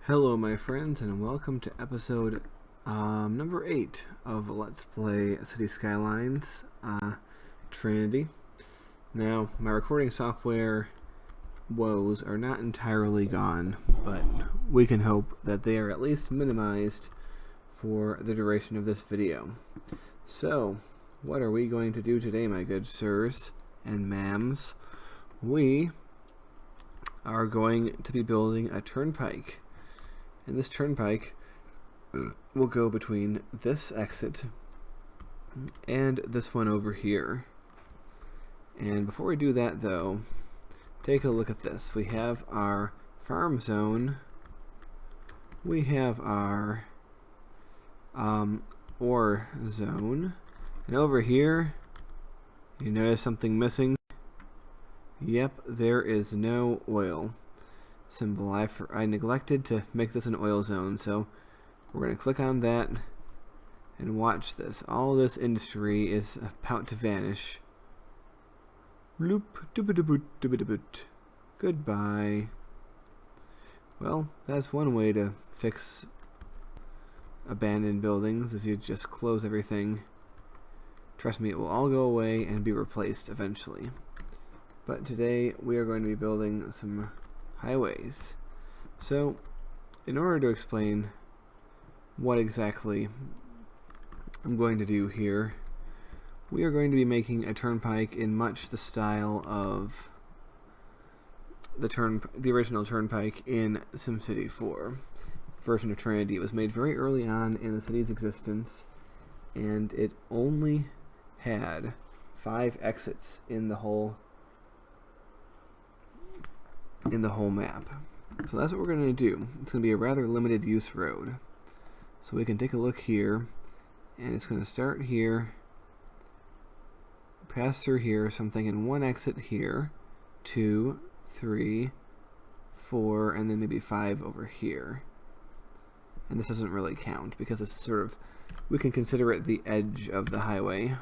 Hello my friends, and welcome to episode number 8 of Let's Play City Skylines, Trinity. Now, my recording software woes are not entirely gone, but we can hope that they are at least minimized for the duration of this video. So, what are we going to do today, my good sirs and ma'ams? We are going to be building a turnpike. And this turnpike will go between this exit and this one over here. And before we do that, though, take a look at this. We have our farm zone. We have our ore zone. And over here, you notice something missing? Yep, there is no oil symbol. I neglected to make this an oil zone, so we're going to click on that and watch this. All this industry is about to vanish. Bloop, dooba-dooboot, dooba-dooboot. Goodbye. Well, that's one way to fix abandoned buildings, is you just close everything. Trust me, it will all go away and be replaced eventually. But today we are going to be building some highways. So, in order to explain what exactly I'm going to do here, we are going to be making a turnpike in much the style of the original turnpike in SimCity 4 version of Trinity. It was made very early on in the city's existence, and it only had 5 exits in the whole map. So that's what we're going to do. It's going to be a rather limited use road. So we can take a look here, and it's going to start here, pass through here, so I'm thinking 1 exit here, 2, 3, 4, and then maybe 5 over here. And this doesn't really count because it's sort of, we can consider it the edge of the highway.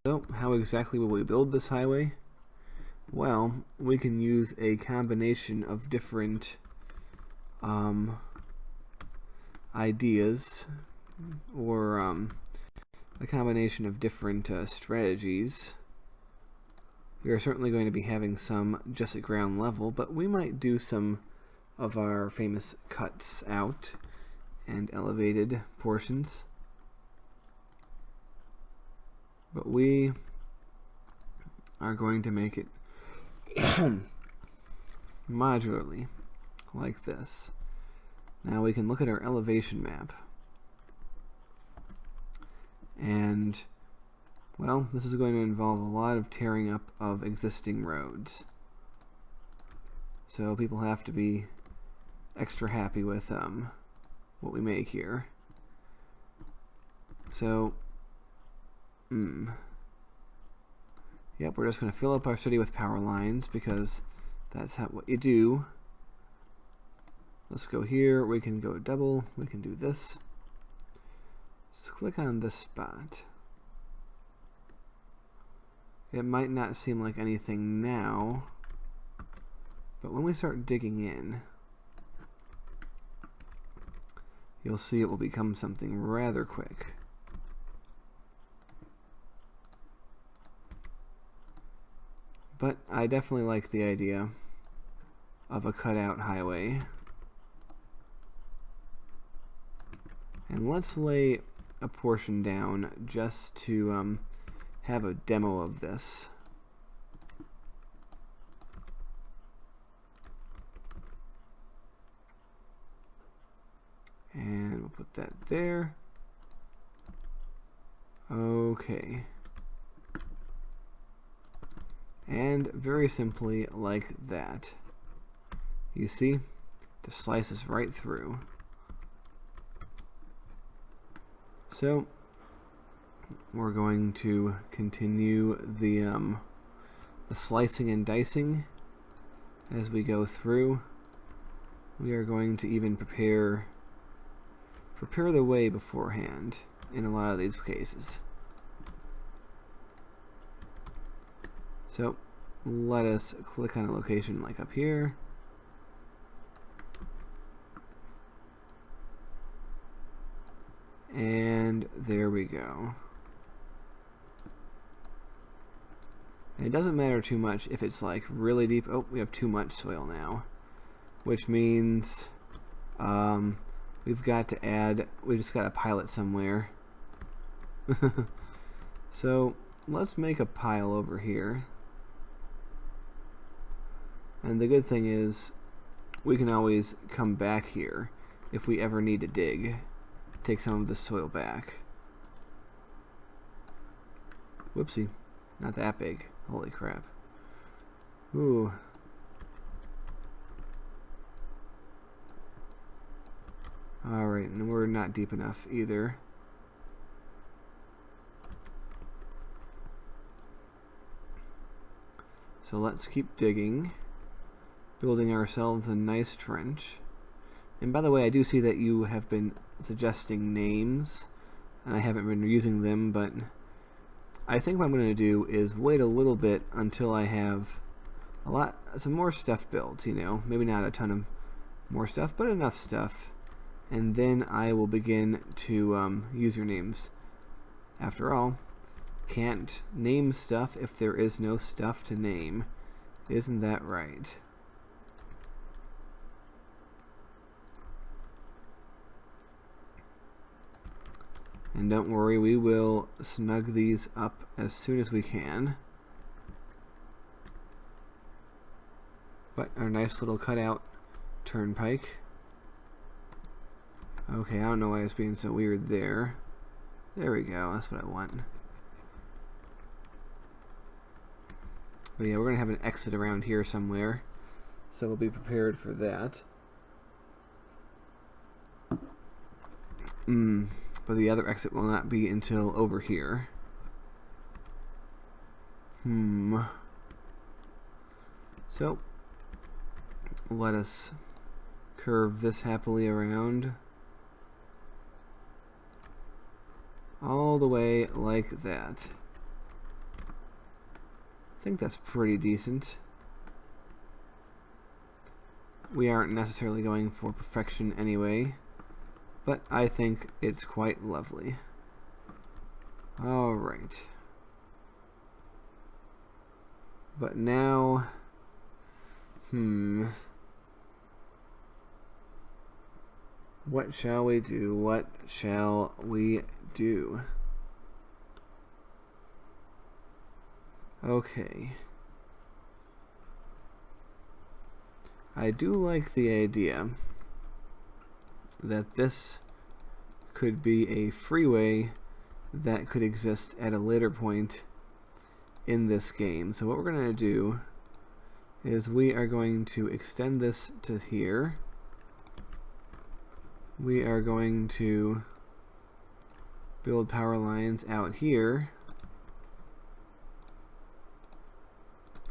So how exactly will we build this highway? Well, we can use a combination of different ideas, or a combination of different strategies. We are certainly going to be having some just at ground level, but we might do some of our famous cuts out and elevated portions. But we are going to make it modularly, like this. Now we can look at our elevation map, and well, this is going to involve a lot of tearing up of existing roads, so people have to be extra happy with what we make here. So yep, we're just going to fill up our city with power lines because that's what you do. Let's go here. We can go double. We can do this. Let's click on this spot. It might not seem like anything now, but when we start digging in, you'll see it will become something rather quick. But I definitely like the idea of a cutout highway. And let's lay a portion down just to have a demo of this. And we'll put that there. Okay. And very simply like that. You see? Just slices right through. So we're going to continue the slicing and dicing as we go through. We are going to even prepare the way beforehand in a lot of these cases. So let us click on a location like up here, And there we go. And it doesn't matter too much if it's like really deep. Oh, we have too much soil now, which means we've got to add, we just got to pile it somewhere. So let's make a pile over here. And the good thing is we can always come back here if we ever need to dig, take some of the soil back. Whoopsie, not that big. Holy crap. Ooh. Alright, and we're not deep enough either. So let's keep digging, building ourselves a nice trench. And by the way, I do see that you have been suggesting names, and I haven't been using them, but I think what I'm going to do is wait a little bit until I have some more stuff built, you know, maybe not a ton of more stuff, but enough stuff, and then I will begin to use your names. After all, can't name stuff if there is no stuff to name. Isn't that right? And don't worry, we will snug these up as soon as we can. But our nice little cutout turnpike. Okay, I don't know why it's being so weird there. There we go, that's what I want. But yeah, we're going to have an exit around here somewhere, so we'll be prepared for that. But the other exit will not be until over here. So, let us curve this happily around. All the way like that. I think that's pretty decent. We aren't necessarily going for perfection anyway, but I think it's quite lovely. Alright. But now, what shall we do? What shall we do? Okay. I do like the idea that this could be a freeway that could exist at a later point in this game. So what we're going to do is we are going to extend this to here. We are going to build power lines out here,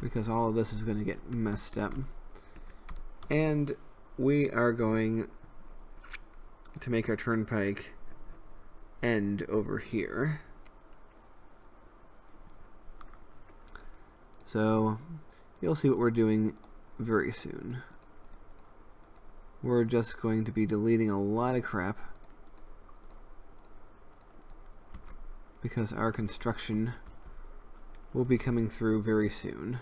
because all of this is going to get messed up. And we are going to make our turnpike end over here. So you'll see what we're doing very soon. We're just going to be deleting a lot of crap because our construction will be coming through very soon.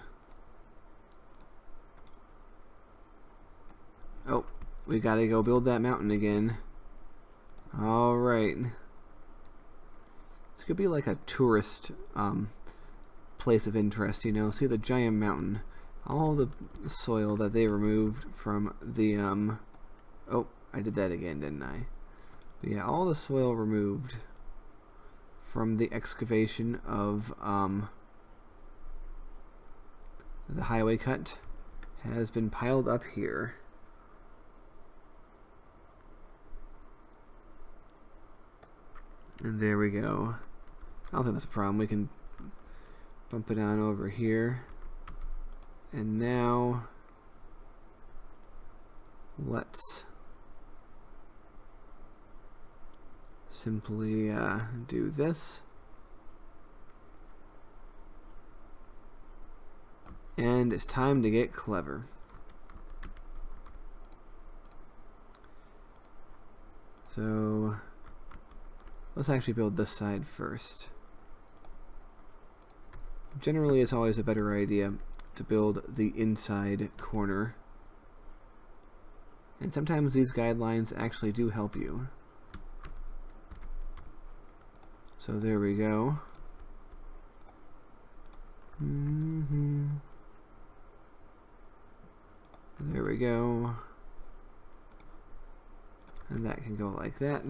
Oh, we gotta go build that mountain again. Alright. This could be like a tourist place of interest, you know. See the giant mountain. All the soil that they removed from the oh, I did that again, didn't I? But yeah, all the soil removed from the excavation of the highway cut has been piled up here. And there we go. I don't think that's a problem. We can bump it on over here. And now let's simply do this. And it's time to get clever. So Let's actually build this side first. Generally, it's always a better idea to build the inside corner. And sometimes these guidelines actually do help you. So there we go. There we go. And that can go like that.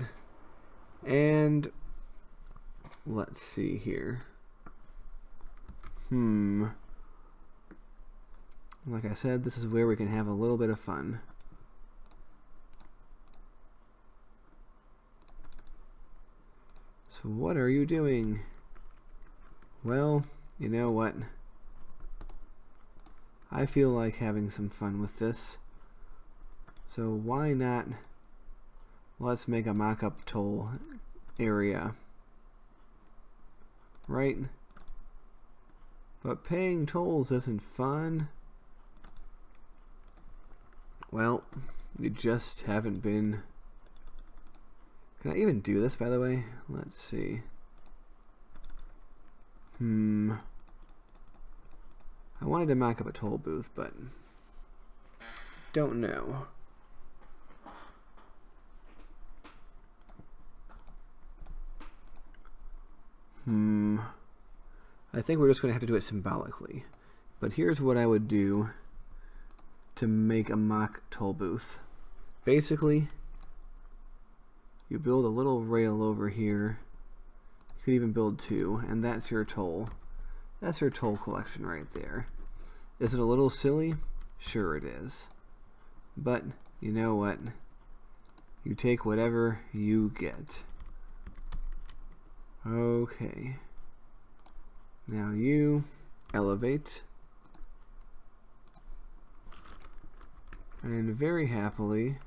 And let's see here. Like I said, this is where we can have a little bit of fun. So what are you doing? Well, you know what? I feel like having some fun with this. So why not? Let's make a mock-up toll area. Right? But paying tolls isn't fun. Well, you just haven't been... Can I even do this, by the way? Let's see. I wanted to mock up a toll booth, but don't know. I think we're just going to have to do it symbolically. But here's what I would do to make a mock toll booth. Basically, you build a little rail over here. You could even build two, and that's your toll. That's your toll collection right there. Is it a little silly? Sure it is. But you know what? You take whatever you get. Okay. Now you elevate. And very happily,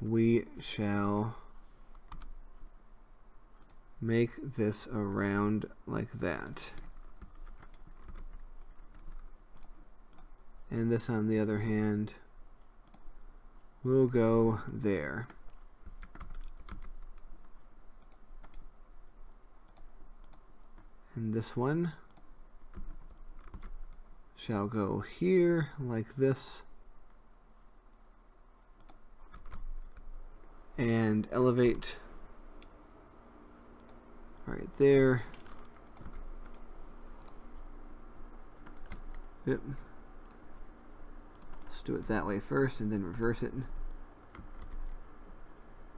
we shall make this around like that. And this, on the other hand, will go there. And this one shall go here like this. And elevate right there. Yep. Let's do it that way first and then reverse it.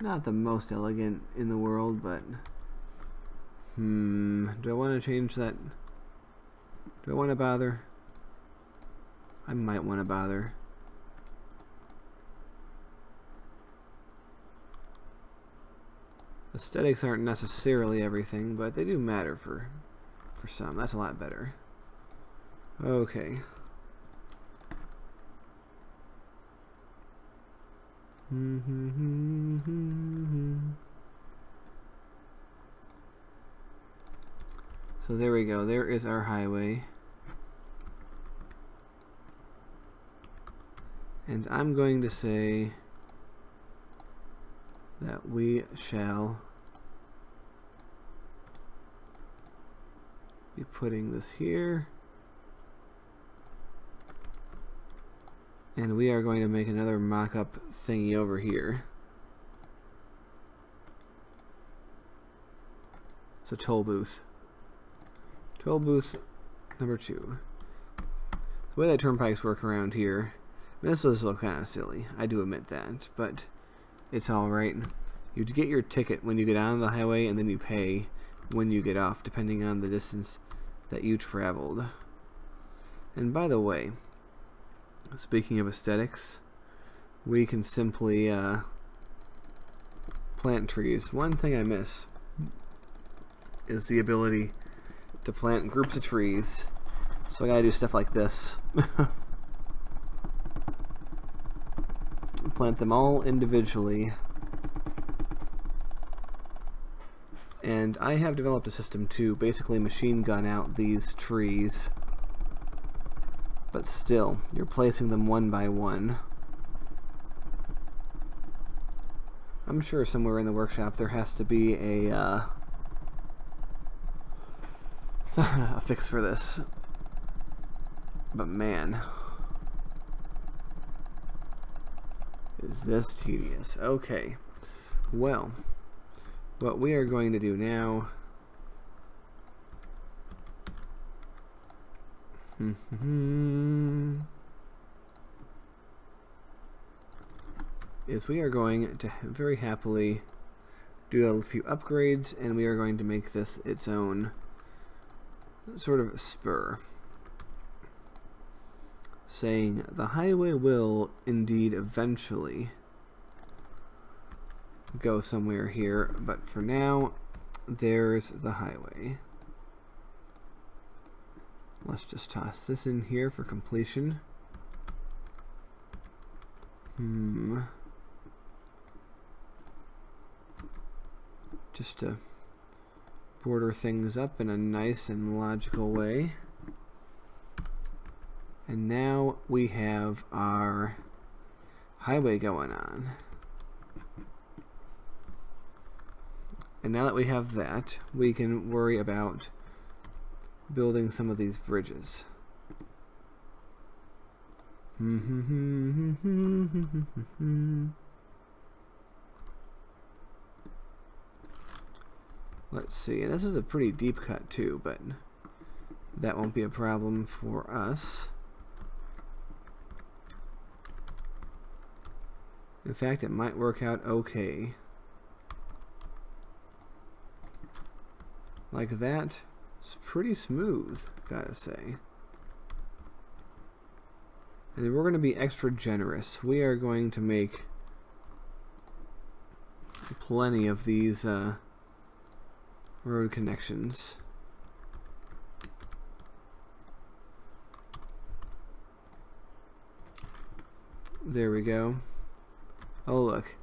Not the most elegant in the world, but do I want to change that? Do I want to bother? I might want to bother. Aesthetics aren't necessarily everything, but they do matter for some. That's a lot better. Okay. So there we go. There is our highway. And I'm going to say that we shall be putting this here. And we are going to make another mock-up thingy over here. It's a toll booth. Toll booth number 2. The way that turnpikes work around here, this does look kind of silly. I do admit that, but it's alright. You get your ticket when you get on the highway, and then you pay when you get off, depending on the distance that you traveled. And by the way, speaking of aesthetics, we can simply plant trees. One thing I miss is the ability to plant groups of trees. So I gotta do stuff like this. Plant them all individually. And I have developed a system to basically machine gun out these trees. But still, you're placing them one by one. I'm I'm sure somewhere in the workshop there has to be a a fix for this. But man, is this tedious. Okay, well, what we are going to do now is we are going to very happily do a few upgrades, and we are going to make this its own sort of spur, saying the highway will indeed eventually go somewhere here, but for now there's the highway. Let's just toss this in here for completion. Just to border things up in a nice and logical way. And now we have our highway going on. And now that we have that, we can worry about building some of these bridges. Let's see, and this is a pretty deep cut too, but that won't be a problem for us. In fact, it might work out okay. Like that, it's pretty smooth, gotta say. And we're going to be extra generous. We are going to make plenty of these road connections. There we go. Oh look,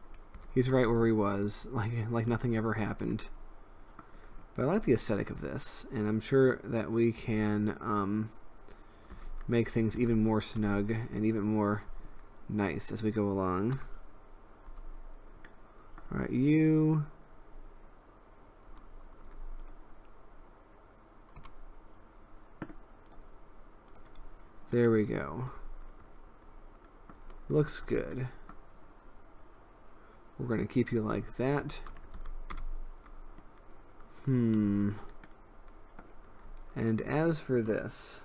he's right where he was, like nothing ever happened. But I like the aesthetic of this, and I'm sure that we can make things even more snug and even more nice as we go along. Alright, you. There we go. Looks good. We're going to keep you like that. And as for this,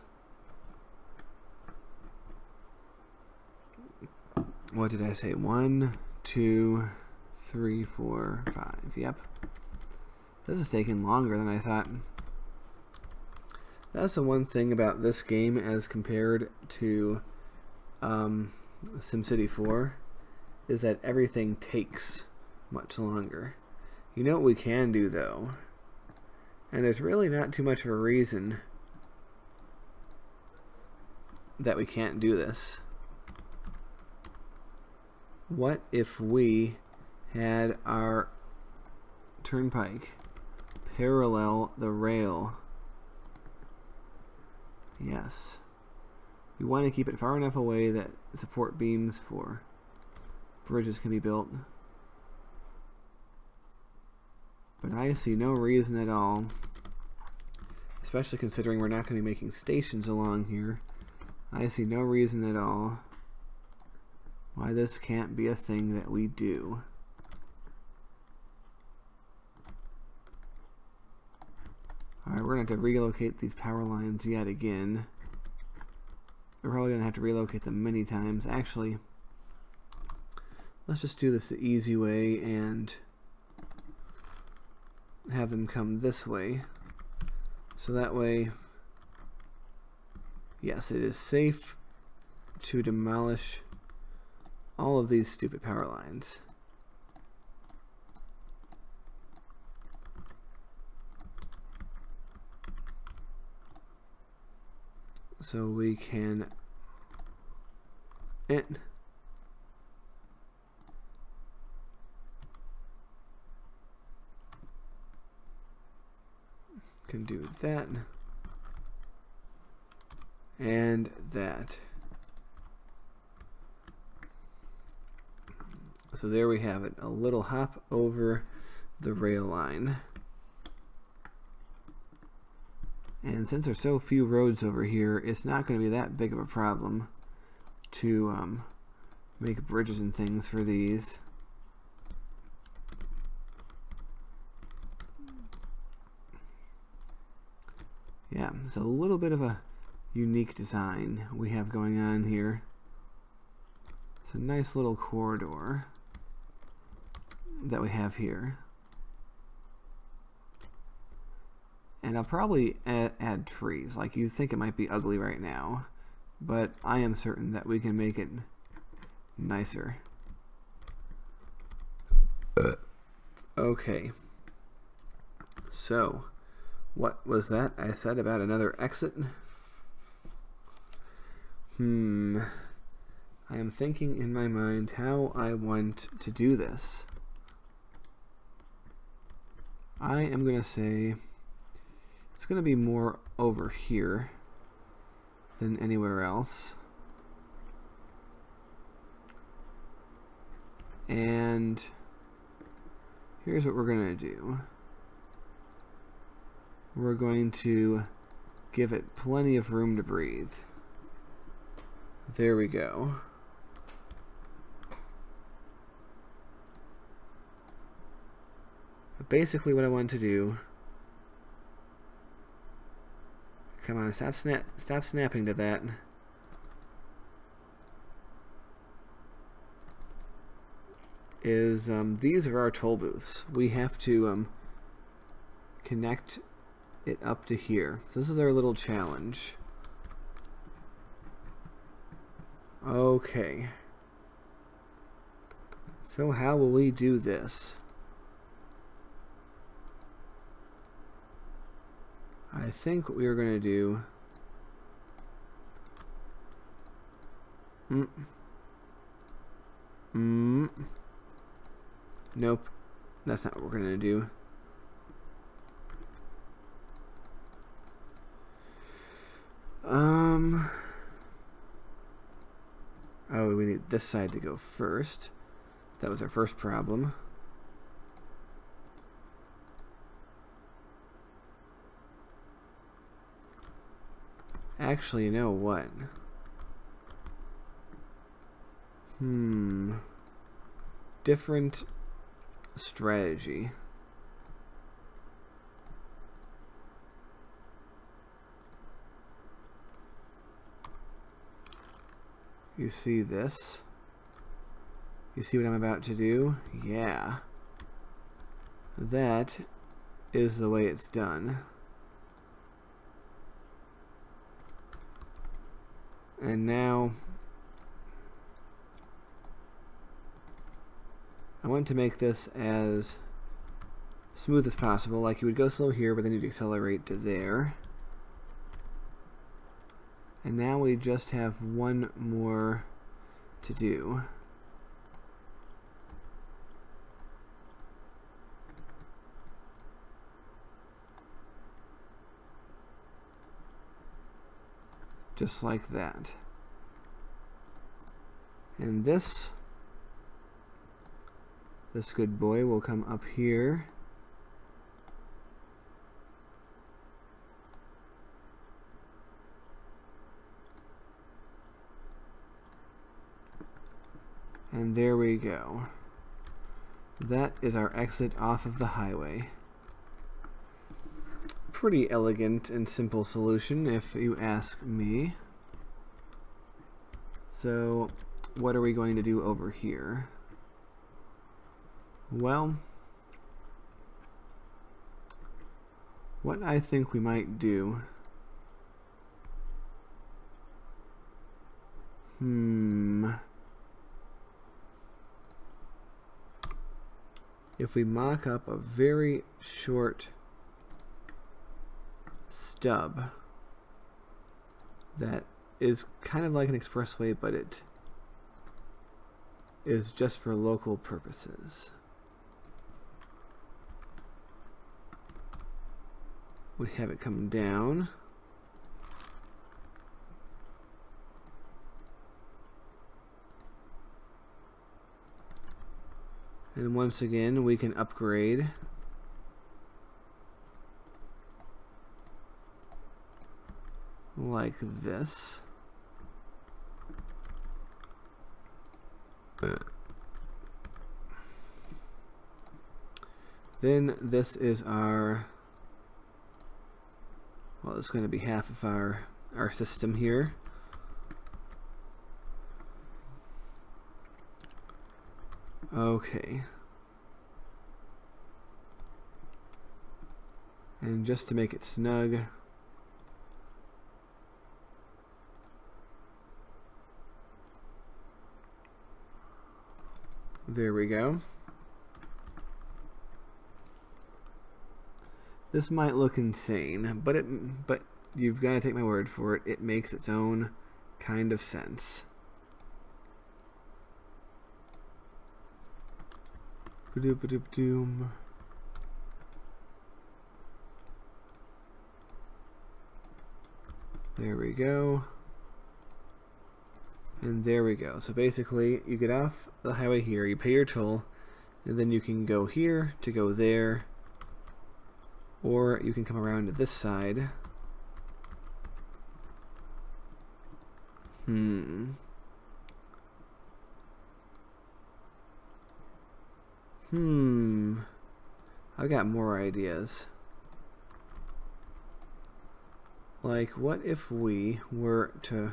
what did I say? 1, 2, 3, 4, 5. Yep. This is taking longer than I thought. That's the one thing about this game as compared to SimCity 4, is that everything takes much longer. You know what we can do though? And there's really not too much of a reason that we can't do this. What if we had our turnpike parallel the rail? Yes. We want to keep it far enough away that support beams for bridges can be built. But I see no reason at all, especially considering we're not going to be making stations along here, I see no reason at all why this can't be a thing that we do. Alright, we're going to have to relocate these power lines yet again. We're probably going to have to relocate them many times. Actually, let's just do this the easy way and have them come this way. So that way, yes, it is safe to demolish all of these stupid power lines. So we can do that and that. So there we have it, a little hop over the rail line. And since there's so few roads over here, it's not going to be that big of a problem to make bridges and things for these. Yeah, it's a little bit of a unique design we have going on here. It's a nice little corridor that we have here. And I'll probably add trees. Like, you think it might be ugly right now, but I am certain that we can make it nicer. Okay. So, what was that I said about another exit? I am thinking in my mind how I want to do this. I am going to say it's going to be more over here than anywhere else. And here's what we're going to do. We're going to give it plenty of room to breathe. There we go. But basically what I want to do... Come on, stop snapping to that. Is these are our toll booths. We have to connect it up to here. So this is our little challenge. Okay. So how will we do this? I think what we are going to do... Nope. That's not what we're going to do. Oh, we need this side to go first. That was our first problem. Actually, you know what? Different strategy. You see this? You see what I'm about to do? Yeah. That is the way it's done. And now I want to make this as smooth as possible. Like, you would go slow here, but then you'd accelerate to there. And now we just have one more to do. Just like that. And this good boy will come up here. And there we go. That is our exit off of the highway. Pretty elegant and simple solution, if you ask me. So, what are we going to do over here? Well, what I think we might do... If we mock up a very short stub that is kind of like an expressway, but it is just for local purposes. We have it come down. And once again, we can upgrade. Like this. Then this is our, well, it's going to be half of our system here. Okay. And just to make it snug, there we go. This might look insane, but you've got to take my word for it. It makes its own kind of sense. Ba-doop-a-doop-doom. There we go. And there we go. So basically, you get off the highway here, you pay your toll, and then you can go here to go there, or you can come around to this side. I got more ideas. Like, what if we were to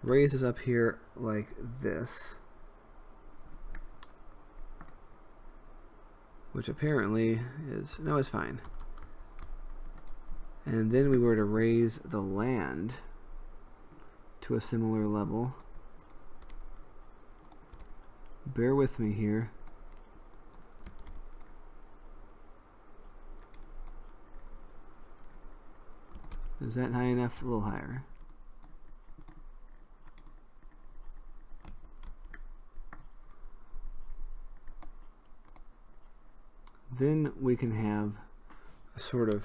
raise this up here like this? Which apparently is, no, it's fine. And then we were to raise the land to a similar level. Bear with me here. Is that high enough? A little higher. Then we can have a sort of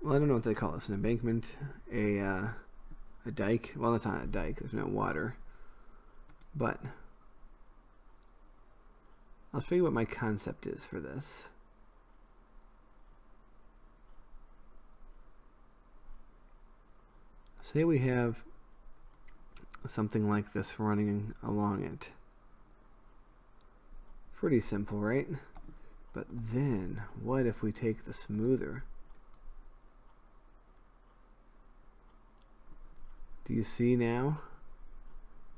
well, I don't know what they call this, an embankment, a dike. Well, it's not a dike, there's no water. But I'll show you what my concept is for this. Say we have something like this running along it. Pretty simple, right? But then, what if we take the smoother? Do you see now?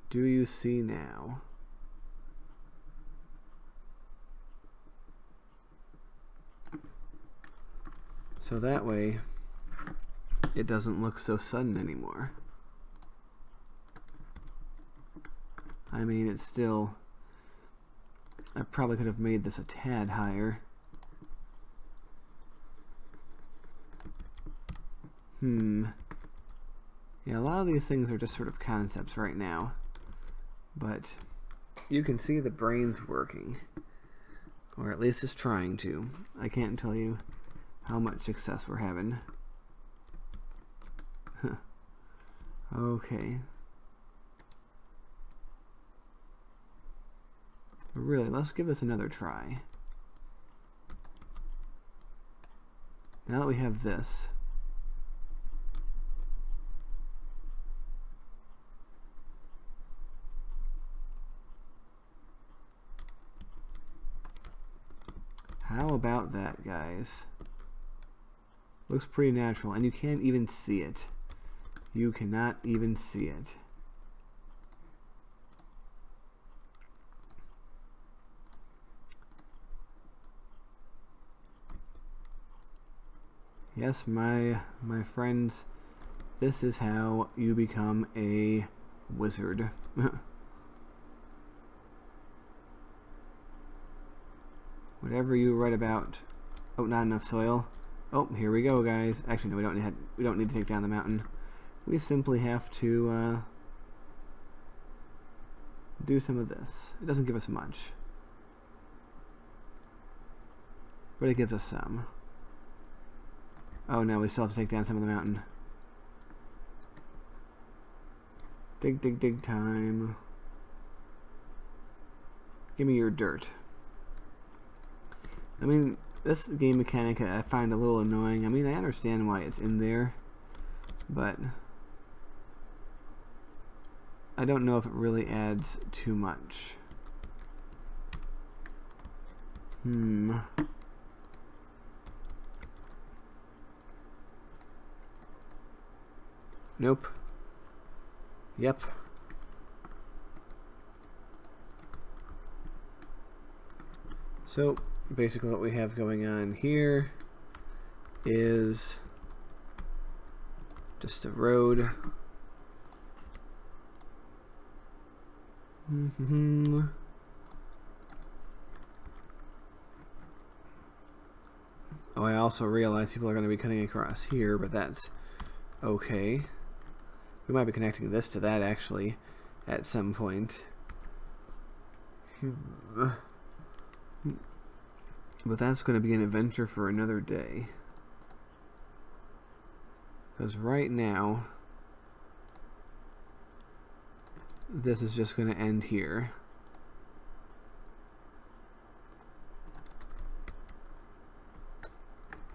Do you see now? So that way, it doesn't look so sudden anymore. I mean, it's still, I probably could have made this a tad higher. Yeah, a lot of these things are just sort of concepts right now. But you can see the brain's working. Or at least it's trying to. I can't tell you how much success we're having. Okay. But really, let's give this another try. Now that we have this, how about that, guys? Looks pretty natural, and you can't even see it. You cannot even see it. Yes, my friends, this is how you become a wizard. Whatever you write about. Oh, not enough soil. Oh, here we go, guys. Actually, no, we don't need to take down the mountain. We simply have to do some of this. It doesn't give us much, but it gives us some. Oh no, we still have to take down some of the mountain. Dig time. Give me your dirt. I mean, this game mechanic I find a little annoying. I mean, I understand why it's in there, but I don't know if it really adds too much. Nope. Yep. So basically what we have going on here is just a road. Oh, I also realize people are going to be cutting across here, but that's okay. We might be connecting this to that actually at some point. But that's going to be an adventure for another day. Because right now, this is just going to end here.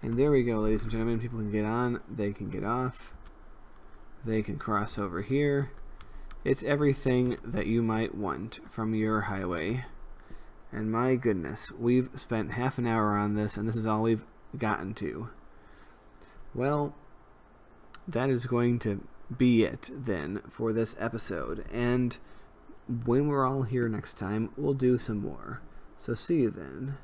And there we go, ladies and gentlemen. People can get on, they can get off, they can cross over here. It's everything that you might want from your highway. And my goodness, we've spent half an hour on this, and this is all we've gotten to. Well, that is going to be it then for this episode. And when we're all here next time, we'll do some more. So see you then.